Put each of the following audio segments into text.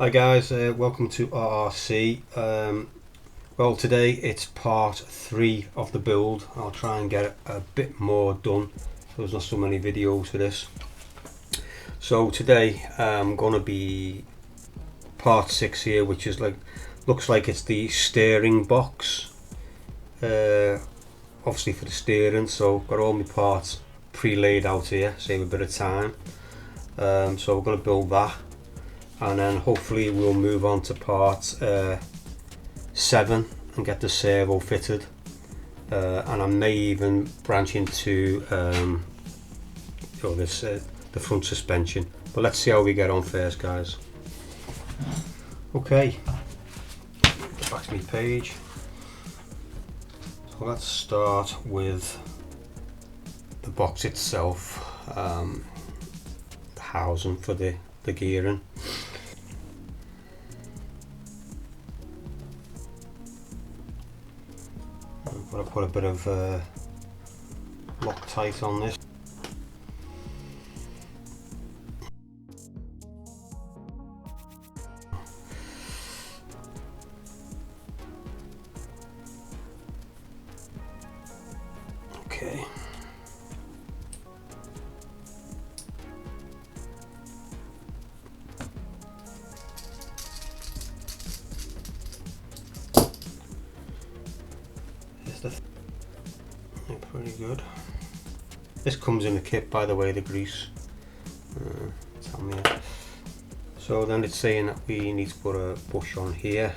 Hi guys, welcome to RRC. Well, today it's part 3 of the build. I'll try and get a bit more done, so there's not so many videos for this. So today I'm going to be part 6 here, which is looks like it's the steering box, obviously for the steering. So I've got all my parts pre-laid out here, save a bit of time. So we're going to build that, and then hopefully we'll move on to part 7 and get the servo fitted, and I may even branch into the front suspension, but let's see how we get on first, guys. Okay, back to my page. So let's start with the box itself, the housing for the gearing. I'm going to put a bit of Loctite on this. Okay. Pretty good. This comes in the kit, by the way, the grease. Tamiya. So then it's saying that we need to put a bush on here,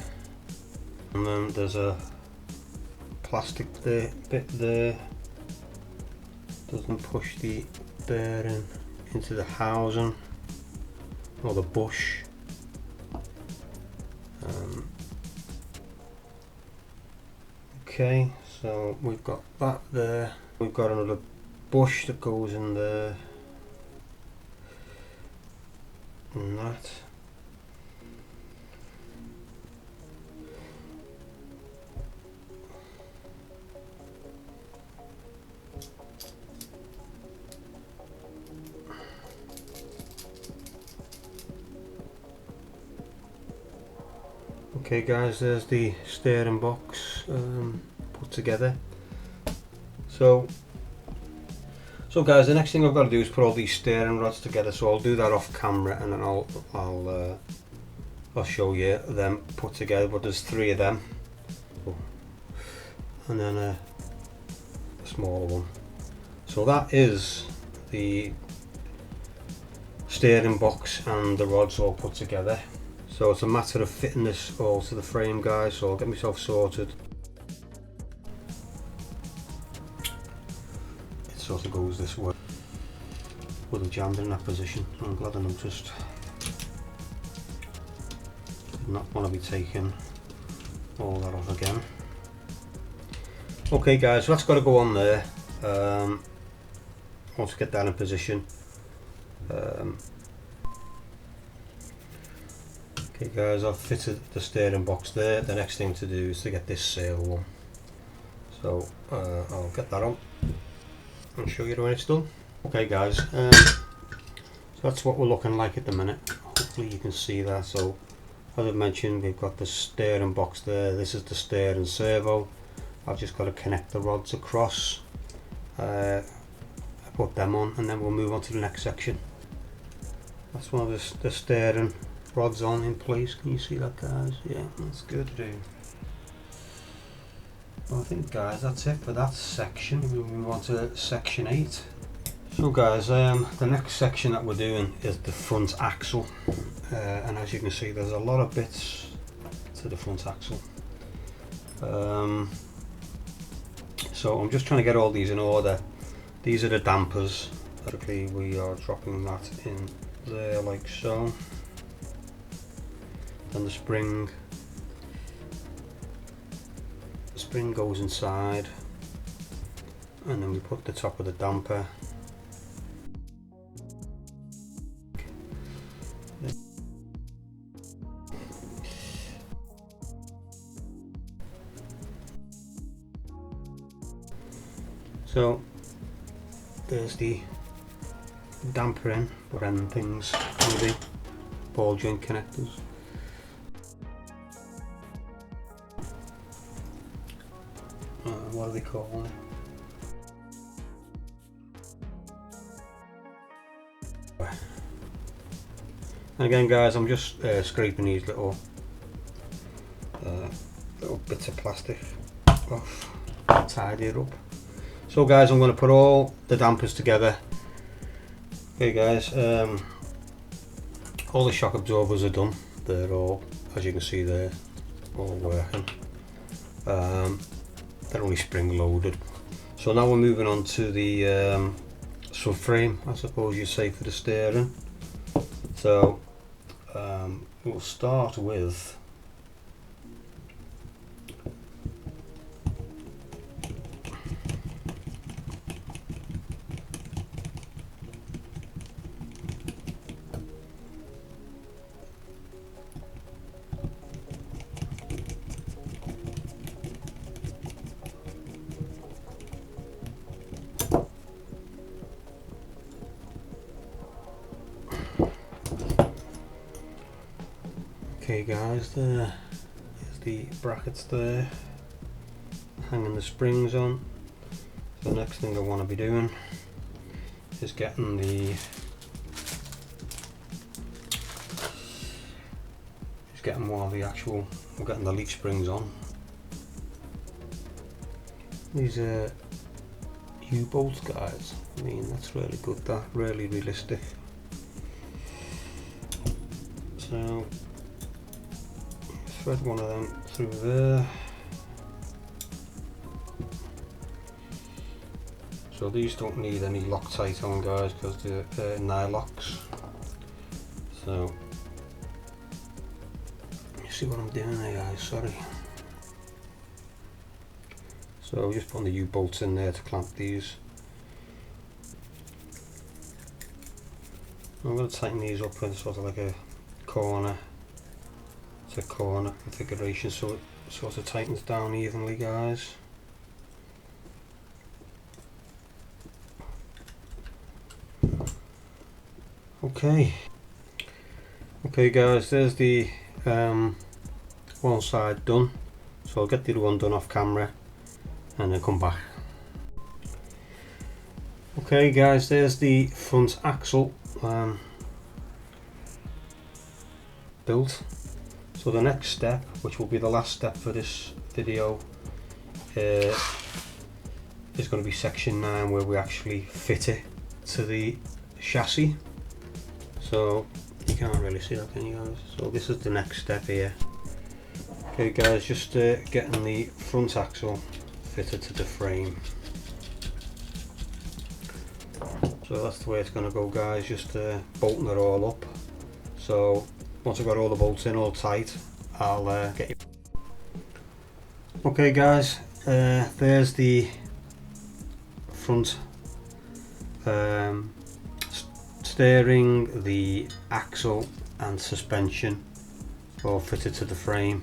and then there's a plastic bit there. Doesn't push the bearing into the housing or the bush. Okay, so we've got that there. We've got another bush that goes in there, and that. Okay guys, there's the steering box put together. So guys, the next thing I've got to do is put all these steering rods together. So I'll do that off camera, and then I'll show you them put together. But there's 3 of them, and then a smaller one. So that is the steering box and the rods all put together. So it's a matter of fitting this all to the frame, guys. So I'll get myself sorted. It sort of goes this way. Would have jammed in that position. I'm glad I noticed. Did not want to be taking all that off again. Okay guys, so that's got to go on there. Once we get that in position. Okay guys, I've fitted the steering box there. The next thing to do is to get this servo on. So I'll get that on and show you when it's done. Okay guys, so that's what we're looking like at the minute. Hopefully you can see that. So as I've mentioned, we've got the steering box there. This is the steering servo. I've just got to connect the rods across. I put them on, and then we'll move on to the next section. That's one of the steering rods on in place. Can you see that, guys? Yeah, that's good. Well, I think guys, that's it for that section. We'll move on to section 8. So guys, the next section that we're doing is the front axle, and as you can see, there's a lot of bits to the front axle. So I'm just trying to get all these in order. These are the dampers. Basically, we are dropping that in there like so. And the spring goes inside, and then we put the top of the damper. So there's the dampering or end things, maybe ball joint connectors. what are they calling it? And again guys, I'm just scraping these little bits of plastic off, tidy it up. So guys, I'm going to put all the dampers together. Okay guys, all the shock absorbers are done. They're all, as you can see there, all working. They're only spring loaded. So now we're moving on to the subframe, I suppose you say, for the steering. So we'll start with okay guys, there's the brackets there, hanging the springs on. So the next thing I want to be doing is getting more of the actual, we're getting the leaf springs on. These are U-bolts guys, I mean that's really good, that really realistic. So thread one of them through there. So these don't need any Loctite on guys, because they're Nylox. So you see what I'm doing there guys, sorry. So just putting the U-bolts in there to clamp these. I'm going to tighten these up with sort of like a corner to corner configuration, so it sort of tightens down evenly guys. Okay guys, there's the one side done, so I'll get the other one done off camera and then come back. Okay guys, there's the front axle built. So the next step, which will be the last step for this video, is going to be section 9, where we actually fit it to the chassis. So you can't really see that, can you guys? So this is the next step here. Okay guys, just getting the front axle fitted to the frame. So that's the way it's going to go guys, just bolting it all up. So once I've got all the bolts in all tight, I'll get you. Okay guys, there's the front steering, the axle and suspension all fitted to the frame.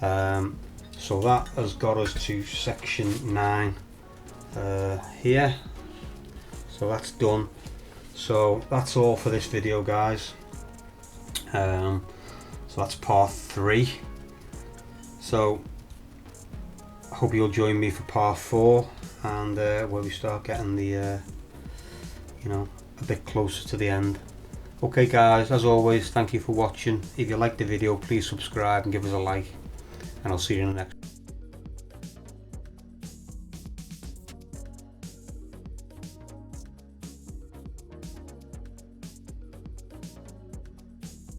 So that has got us to section 9 here. So that's done. So that's all for this video guys. So that's part 3. So I hope you'll join me for part 4, and where we start getting the you know, a bit closer to the end. Okay guys, as always, thank you for watching. If you liked the video, please subscribe and give us a like, and I'll see you in the next.